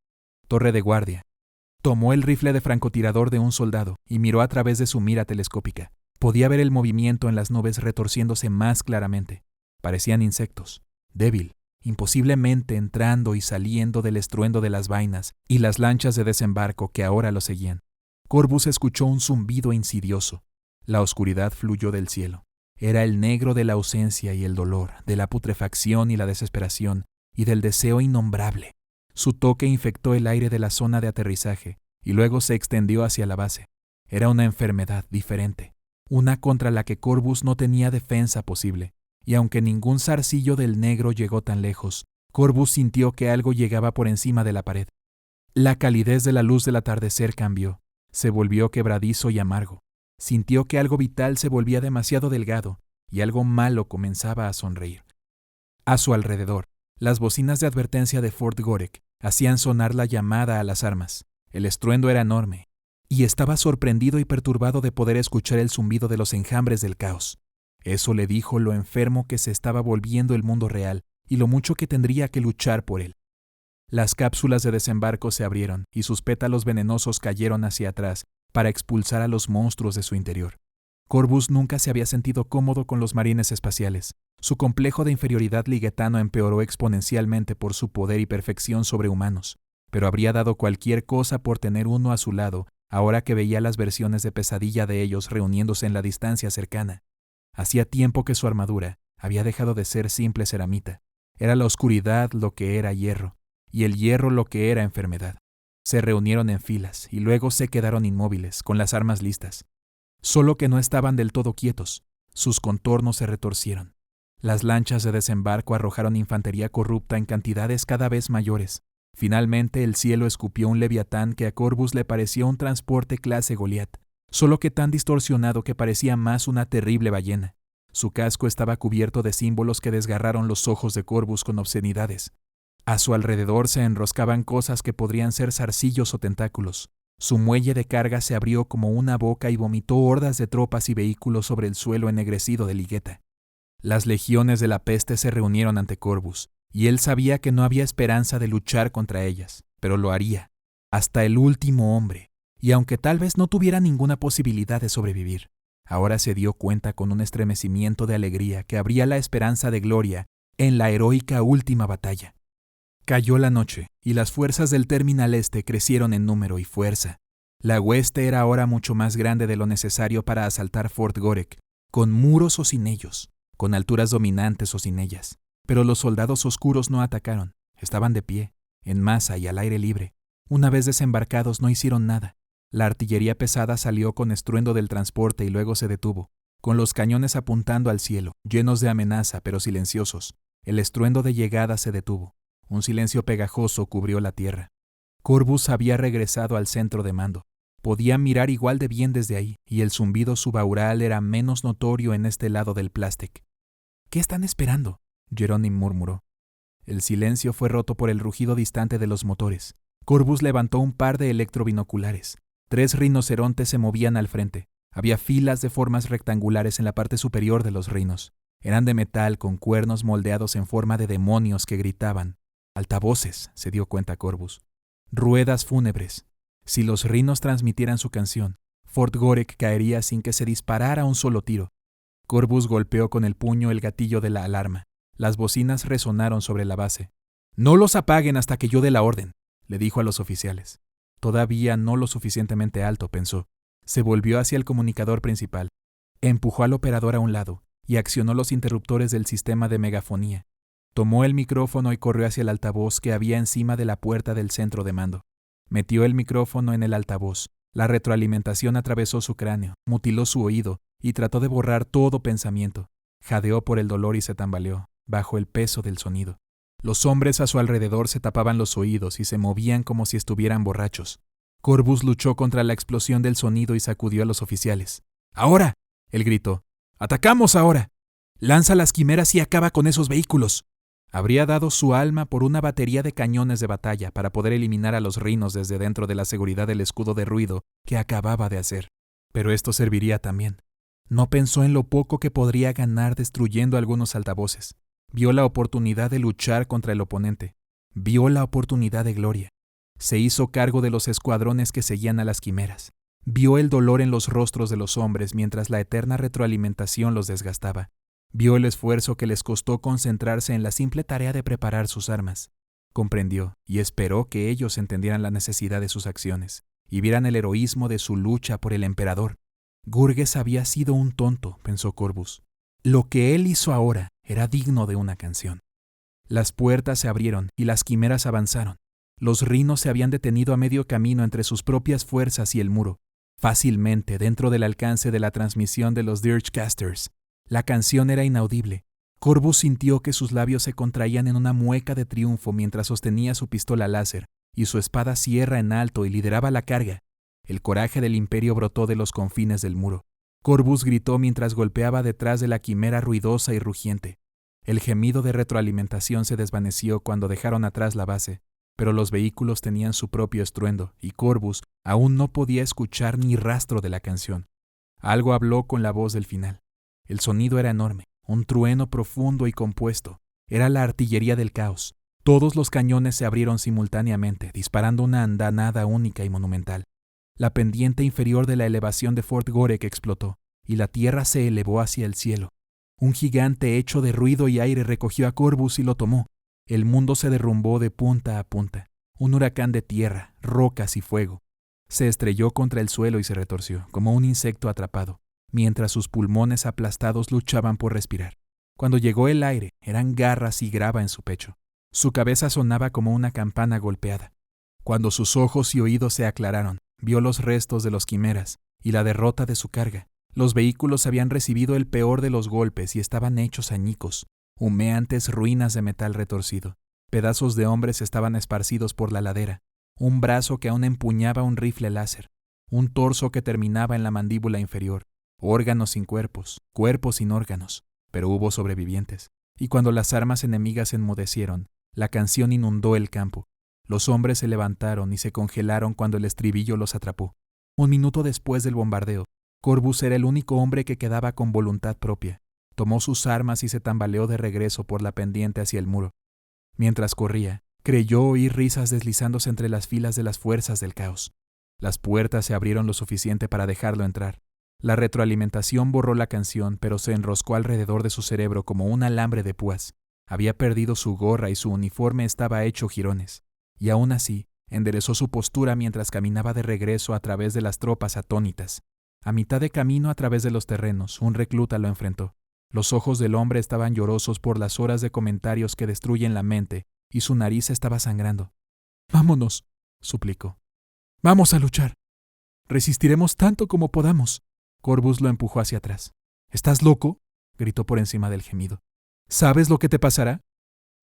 Torre de guardia. Tomó el rifle de francotirador de un soldado y miró a través de su mira telescópica. Podía ver el movimiento en las nubes retorciéndose más claramente. Parecían insectos, débil, imposiblemente entrando y saliendo del estruendo de las vainas y las lanchas de desembarco que ahora lo seguían. Corvus escuchó un zumbido insidioso. La oscuridad fluyó del cielo. Era el negro de la ausencia y el dolor, de la putrefacción y la desesperación, y del deseo innombrable. Su toque infectó el aire de la zona de aterrizaje, y luego se extendió hacia la base. Era una enfermedad diferente, una contra la que Corvus no tenía defensa posible. Y aunque ningún zarcillo del negro llegó tan lejos, Corvus sintió que algo llegaba por encima de la pared. La calidez de la luz del atardecer cambió, se volvió quebradizo y amargo. Sintió que algo vital se volvía demasiado delgado y algo malo comenzaba a sonreír. A su alrededor, las bocinas de advertencia de Fort Gorek hacían sonar la llamada a las armas. El estruendo era enorme, y estaba sorprendido y perturbado de poder escuchar el zumbido de los enjambres del caos. Eso le dijo lo enfermo que se estaba volviendo el mundo real y lo mucho que tendría que luchar por él. Las cápsulas de desembarco se abrieron y sus pétalos venenosos cayeron hacia atrás para expulsar a los monstruos de su interior. Corvus nunca se había sentido cómodo con los marines espaciales. Su complejo de inferioridad liguetano empeoró exponencialmente por su poder y perfección sobrehumanos, pero habría dado cualquier cosa por tener uno a su lado ahora que veía las versiones de pesadilla de ellos reuniéndose en la distancia cercana. Hacía tiempo que su armadura había dejado de ser simple ceramita. Era la oscuridad lo que era hierro, y el hierro lo que era enfermedad. Se reunieron en filas y luego se quedaron inmóviles, con las armas listas. Solo que no estaban del todo quietos. Sus contornos se retorcieron. Las lanchas de desembarco arrojaron infantería corrupta en cantidades cada vez mayores. Finalmente el cielo escupió un leviatán que a Corvus le pareció un transporte clase Goliat, solo que tan distorsionado que parecía más una terrible ballena. Su casco estaba cubierto de símbolos que desgarraron los ojos de Corvus con obscenidades. A su alrededor se enroscaban cosas que podrían ser zarcillos o tentáculos. Su muelle de carga se abrió como una boca y vomitó hordas de tropas y vehículos sobre el suelo ennegrecido de ligueta. Las legiones de la peste se reunieron ante Corvus, y él sabía que no había esperanza de luchar contra ellas, pero lo haría, hasta el último hombre, y aunque tal vez no tuviera ninguna posibilidad de sobrevivir, ahora se dio cuenta con un estremecimiento de alegría que habría la esperanza de gloria en la heroica última batalla. Cayó la noche, y las fuerzas del Terminal Este crecieron en número y fuerza. La hueste era ahora mucho más grande de lo necesario para asaltar Fort Gorek, con muros o sin ellos, con alturas dominantes o sin ellas. Pero los soldados oscuros no atacaron, estaban de pie, en masa y al aire libre. Una vez desembarcados no hicieron nada. La artillería pesada salió con estruendo del transporte y luego se detuvo, con los cañones apuntando al cielo, llenos de amenaza pero silenciosos. El estruendo de llegada se detuvo. Un silencio pegajoso cubrió la tierra. Corvus había regresado al centro de mando. Podía mirar igual de bien desde ahí, y el zumbido subaural era menos notorio en este lado del plástico. ¿Qué están esperando?, Jerónimo murmuró. El silencio fue roto por el rugido distante de los motores. Corvus levantó un par de electrobinoculares. 3 rinocerontes se movían al frente. Había filas de formas rectangulares en la parte superior de los rinos. Eran de metal con cuernos moldeados en forma de demonios que gritaban. Altavoces, se dio cuenta Corvus. Ruedas fúnebres. Si los rinos transmitieran su canción, Fort Gorek caería sin que se disparara un solo tiro. Corvus golpeó con el puño el gatillo de la alarma. Las bocinas resonaron sobre la base. «No los apaguen hasta que yo dé la orden», le dijo a los oficiales. Todavía no lo suficientemente alto, pensó. Se volvió hacia el comunicador principal. Empujó al operador a un lado y accionó los interruptores del sistema de megafonía. Tomó el micrófono y corrió hacia el altavoz que había encima de la puerta del centro de mando. Metió el micrófono en el altavoz. La retroalimentación atravesó su cráneo, mutiló su oído y trató de borrar todo pensamiento. Jadeó por el dolor y se tambaleó, bajo el peso del sonido. Los hombres a su alrededor se tapaban los oídos y se movían como si estuvieran borrachos. Corvus luchó contra la explosión del sonido y sacudió a los oficiales. «¡Ahora!», él gritó. «¡Atacamos ahora! Lanza las quimeras y acaba con esos vehículos». Habría dado su alma por una batería de cañones de batalla para poder eliminar a los rinos desde dentro de la seguridad del escudo de ruido que acababa de hacer. Pero esto serviría también. No pensó en lo poco que podría ganar destruyendo algunos altavoces. Vio la oportunidad de luchar contra el oponente. Vio la oportunidad de gloria. Se hizo cargo de los escuadrones que seguían a las quimeras. Vio el dolor en los rostros de los hombres mientras la eterna retroalimentación los desgastaba. Vio el esfuerzo que les costó concentrarse en la simple tarea de preparar sus armas. Comprendió y esperó que ellos entendieran la necesidad de sus acciones y vieran el heroísmo de su lucha por el emperador. Gurges había sido un tonto, pensó Corvus. Lo que él hizo ahora era digno de una canción. Las puertas se abrieron y las quimeras avanzaron. Los rinos se habían detenido a medio camino entre sus propias fuerzas y el muro, fácilmente dentro del alcance de la transmisión de los Dirgecasters. La canción era inaudible. Corvus sintió que sus labios se contraían en una mueca de triunfo mientras sostenía su pistola láser y su espada sierra en alto y lideraba la carga. El coraje del imperio brotó de los confines del muro. Corvus gritó mientras golpeaba detrás de la quimera ruidosa y rugiente. El gemido de retroalimentación se desvaneció cuando dejaron atrás la base, pero los vehículos tenían su propio estruendo y Corvus aún no podía escuchar ni rastro de la canción. Algo habló con la voz del final. El sonido era enorme, un trueno profundo y compuesto. Era la artillería del caos. Todos los cañones se abrieron simultáneamente, disparando una andanada única y monumental. La pendiente inferior de la elevación de Fort Gorek explotó, y la tierra se elevó hacia el cielo. Un gigante hecho de ruido y aire recogió a Corvus y lo tomó. El mundo se derrumbó de punta a punta. Un huracán de tierra, rocas y fuego. Se estrelló contra el suelo y se retorció, como un insecto atrapado, mientras sus pulmones aplastados luchaban por respirar. Cuando llegó el aire, eran garras y grava en su pecho. Su cabeza sonaba como una campana golpeada. Cuando sus ojos y oídos se aclararon, vio los restos de los quimeras y la derrota de su carga. Los vehículos habían recibido el peor de los golpes y estaban hechos añicos, humeantes ruinas de metal retorcido. Pedazos de hombres estaban esparcidos por la ladera, un brazo que aún empuñaba un rifle láser, un torso que terminaba en la mandíbula inferior, órganos sin cuerpos, cuerpos sin órganos, pero hubo sobrevivientes. Y cuando las armas enemigas enmudecieron, la canción inundó el campo. Los hombres se levantaron y se congelaron cuando el estribillo los atrapó. Un minuto después del bombardeo, Corvus era el único hombre que quedaba con voluntad propia. Tomó sus armas y se tambaleó de regreso por la pendiente hacia el muro. Mientras corría, creyó oír risas deslizándose entre las filas de las fuerzas del caos. Las puertas se abrieron lo suficiente para dejarlo entrar. La retroalimentación borró la canción, pero se enroscó alrededor de su cerebro como un alambre de púas. Había perdido su gorra y su uniforme estaba hecho jirones. Y aún así, enderezó su postura mientras caminaba de regreso a través de las tropas atónitas. A mitad de camino a través de los terrenos, un recluta lo enfrentó. Los ojos del hombre estaban llorosos por las horas de comentarios que destruyen la mente, y su nariz estaba sangrando. «Vámonos», suplicó. «Vamos a luchar. Resistiremos tanto como podamos». Corvus lo empujó hacia atrás. «¿Estás loco?», gritó por encima del gemido. «¿Sabes lo que te pasará?».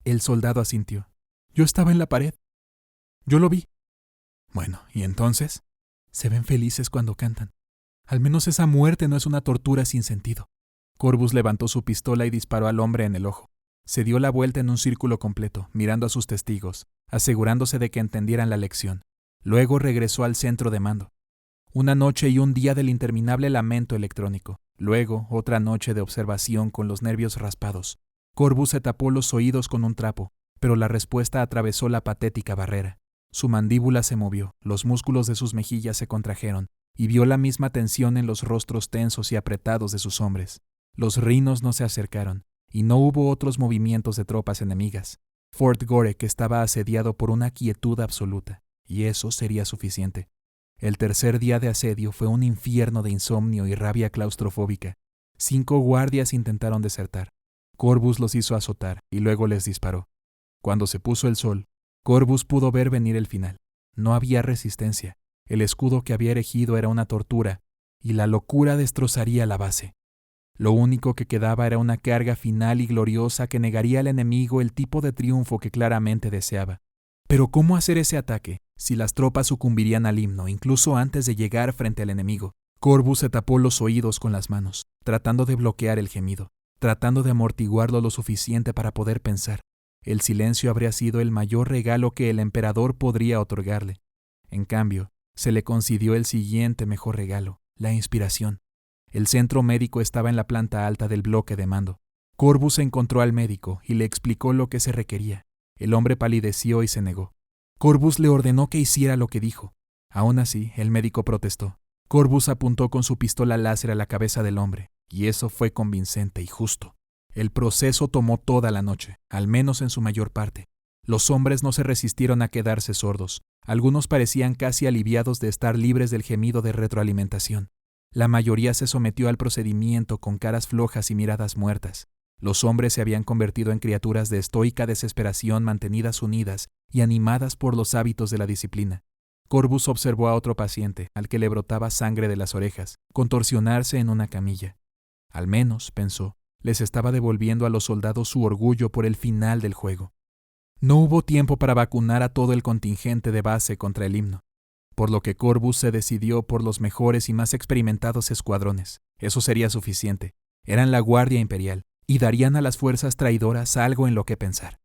El soldado asintió. «Yo estaba en la pared. Yo lo vi». «Bueno, ¿y entonces?». «Se ven felices cuando cantan. Al menos esa muerte no es una tortura sin sentido». Corvus levantó su pistola y disparó al hombre en el ojo. Se dio la vuelta en un círculo completo, mirando a sus testigos, asegurándose de que entendieran la lección. Luego regresó al centro de mando. Una noche y un día del interminable lamento electrónico. Luego, otra noche de observación con los nervios raspados. Corvus se tapó los oídos con un trapo, pero la respuesta atravesó la patética barrera. Su mandíbula se movió, los músculos de sus mejillas se contrajeron, y vio la misma tensión en los rostros tensos y apretados de sus hombres. Los rhinos no se acercaron, y no hubo otros movimientos de tropas enemigas. Fort Gore estaba asediado por una quietud absoluta, y eso sería suficiente. El tercer día de asedio fue un infierno de insomnio y rabia claustrofóbica. 5 guardias intentaron desertar. Corvus los hizo azotar, y luego les disparó. Cuando se puso el sol, Corvus pudo ver venir el final. No había resistencia. El escudo que había erigido era una tortura, y la locura destrozaría la base. Lo único que quedaba era una carga final y gloriosa que negaría al enemigo el tipo de triunfo que claramente deseaba. Pero ¿cómo hacer ese ataque si las tropas sucumbirían al himno incluso antes de llegar frente al enemigo? Corvus se tapó los oídos con las manos, tratando de bloquear el gemido, tratando de amortiguarlo lo suficiente para poder pensar. El silencio habría sido el mayor regalo que el emperador podría otorgarle. En cambio, se le concedió el siguiente mejor regalo, la inspiración. El centro médico estaba en la planta alta del bloque de mando. Corvus encontró al médico y le explicó lo que se requería. El hombre palideció y se negó. Corvus le ordenó que hiciera lo que dijo. Aún así, el médico protestó. Corvus apuntó con su pistola láser a la cabeza del hombre, y eso fue convincente y justo. El proceso tomó toda la noche, al menos en su mayor parte. Los hombres no se resistieron a quedarse sordos. Algunos parecían casi aliviados de estar libres del gemido de retroalimentación. La mayoría se sometió al procedimiento con caras flojas y miradas muertas. Los hombres se habían convertido en criaturas de estoica desesperación mantenidas unidas y animadas por los hábitos de la disciplina. Corvus observó a otro paciente, al que le brotaba sangre de las orejas, contorsionarse en una camilla. Al menos, pensó, les estaba devolviendo a los soldados su orgullo por el final del juego. No hubo tiempo para vacunar a todo el contingente de base contra el himno, por lo que Corvus se decidió por los mejores y más experimentados escuadrones. Eso sería suficiente. Eran la Guardia Imperial, y darían a las fuerzas traidoras algo en lo que pensar.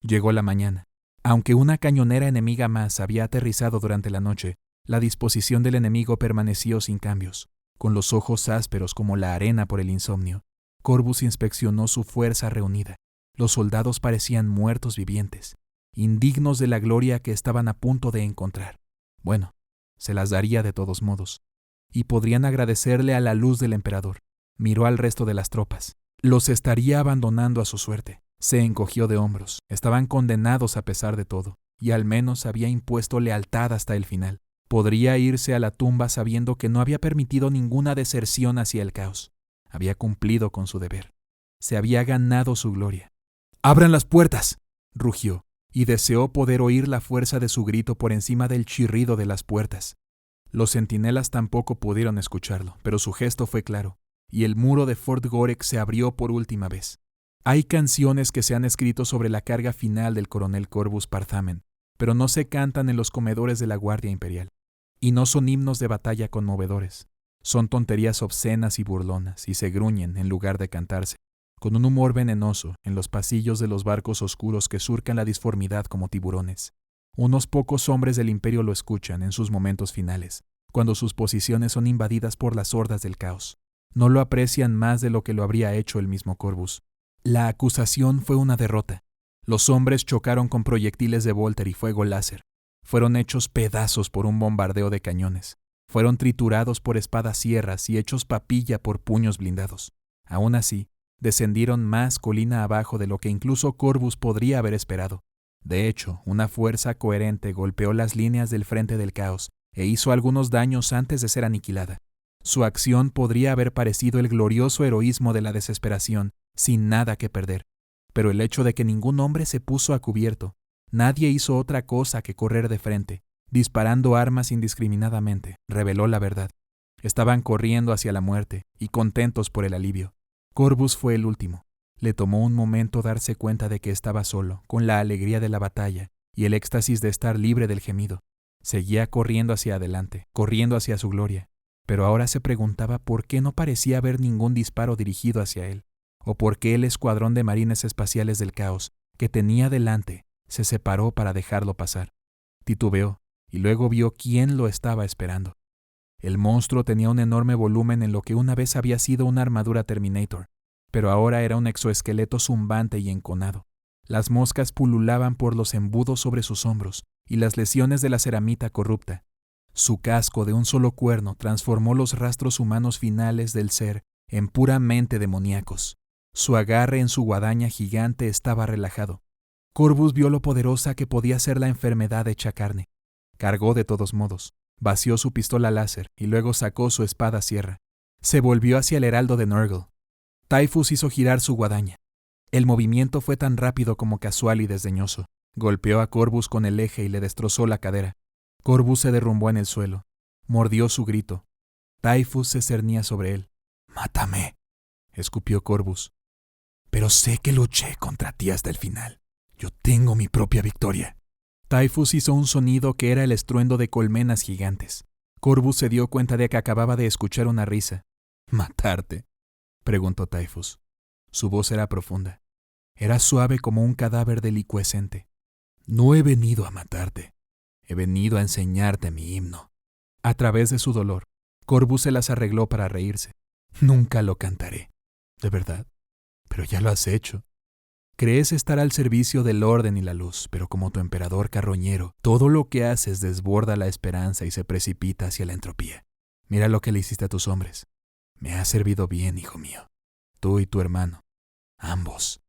Llegó la mañana. Aunque una cañonera enemiga más había aterrizado durante la noche, la disposición del enemigo permaneció sin cambios. Con los ojos ásperos como la arena por el insomnio, Corvus inspeccionó su fuerza reunida. Los soldados parecían muertos vivientes, indignos de la gloria que estaban a punto de encontrar. Bueno, se las daría de todos modos, y podrían agradecerle a la luz del emperador. Miró al resto de las tropas. Los estaría abandonando a su suerte. Se encogió de hombros. Estaban condenados a pesar de todo, y al menos había impuesto lealtad hasta el final. Podría irse a la tumba sabiendo que no había permitido ninguna deserción hacia el caos. Había cumplido con su deber. Se había ganado su gloria. ¡Abran las puertas!, rugió, y deseó poder oír la fuerza de su grito por encima del chirrido de las puertas. Los centinelas tampoco pudieron escucharlo, pero su gesto fue claro, y el muro de Fort Gorek se abrió por última vez. Hay canciones que se han escrito sobre la carga final del coronel Corvus Parthamen, pero no se cantan en los comedores de la Guardia Imperial. Y no son himnos de batalla conmovedores. Son tonterías obscenas y burlonas, y se gruñen en lugar de cantarse, con un humor venenoso en los pasillos de los barcos oscuros que surcan la disformidad como tiburones. Unos pocos hombres del Imperio lo escuchan en sus momentos finales, cuando sus posiciones son invadidas por las hordas del caos. No lo aprecian más de lo que lo habría hecho el mismo Corvus. La acusación fue una derrota. Los hombres chocaron con proyectiles de Volter y fuego láser. Fueron hechos pedazos por un bombardeo de cañones. Fueron triturados por espadas sierras y hechos papilla por puños blindados. Aún así, descendieron más colina abajo de lo que incluso Corvus podría haber esperado. De hecho, una fuerza coherente golpeó las líneas del frente del caos e hizo algunos daños antes de ser aniquilada. Su acción podría haber parecido el glorioso heroísmo de la desesperación, sin nada que perder. Pero el hecho de que ningún hombre se puso a cubierto, nadie hizo otra cosa que correr de frente, disparando armas indiscriminadamente, reveló la verdad. Estaban corriendo hacia la muerte y contentos por el alivio. Corvus fue el último. Le tomó un momento darse cuenta de que estaba solo, con la alegría de la batalla y el éxtasis de estar libre del gemido. Seguía corriendo hacia adelante, corriendo hacia su gloria, pero ahora se preguntaba por qué no parecía haber ningún disparo dirigido hacia él, o por qué el escuadrón de marines espaciales del caos que tenía delante se separó para dejarlo pasar. Titubeó, y luego vio quién lo estaba esperando. El monstruo tenía un enorme volumen en lo que una vez había sido una armadura Terminator, pero ahora era un exoesqueleto zumbante y enconado. Las moscas pululaban por los embudos sobre sus hombros y las lesiones de la ceramita corrupta. Su casco de un solo cuerno transformó los rastros humanos finales del ser en puramente demoníacos. Su agarre en su guadaña gigante estaba relajado. Corvus vio lo poderosa que podía ser la enfermedad hecha carne. Cargó de todos modos, vació su pistola láser y luego sacó su espada sierra. Se volvió hacia el heraldo de Nurgle. Typhus hizo girar su guadaña. El movimiento fue tan rápido como casual y desdeñoso. Golpeó a Corvus con el eje y le destrozó la cadera. Corvus se derrumbó en el suelo. Mordió su grito. Typhus se cernía sobre él. «¡Mátame!», escupió Corvus. «Pero sé que luché contra ti hasta el final. Yo tengo mi propia victoria». Typhus hizo un sonido que era el estruendo de colmenas gigantes. Corvus se dio cuenta de que acababa de escuchar una risa. «¿Matarte?», preguntó Typhus. Su voz era profunda. Era suave como un cadáver delicuescente. «No he venido a matarte. He venido a enseñarte mi himno». A través de su dolor, Corvus se las arregló para reírse. «Nunca lo cantaré». «¿De verdad? Pero ya lo has hecho. Crees estar al servicio del orden y la luz, pero como tu emperador carroñero, todo lo que haces desborda la esperanza y se precipita hacia la entropía. Mira lo que le hiciste a tus hombres. Me has servido bien, hijo mío. Tú y tu hermano. Ambos».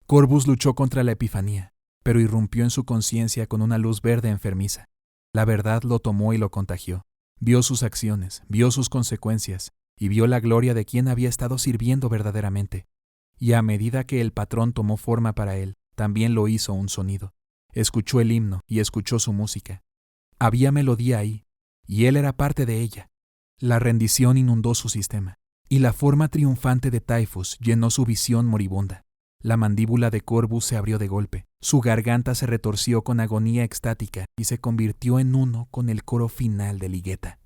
Corvus luchó contra la epifanía, pero irrumpió en su conciencia con una luz verde enfermiza. La verdad lo tomó y lo contagió. Vio sus acciones, vio sus consecuencias, y vio la gloria de quien había estado sirviendo verdaderamente. Y a medida que el patrón tomó forma para él, también lo hizo un sonido. Escuchó el himno y escuchó su música. Había melodía ahí, y él era parte de ella. La rendición inundó su sistema, y la forma triunfante de Typhus llenó su visión moribunda. La mandíbula de Corvus se abrió de golpe, su garganta se retorció con agonía extática y se convirtió en uno con el coro final de Ligeta.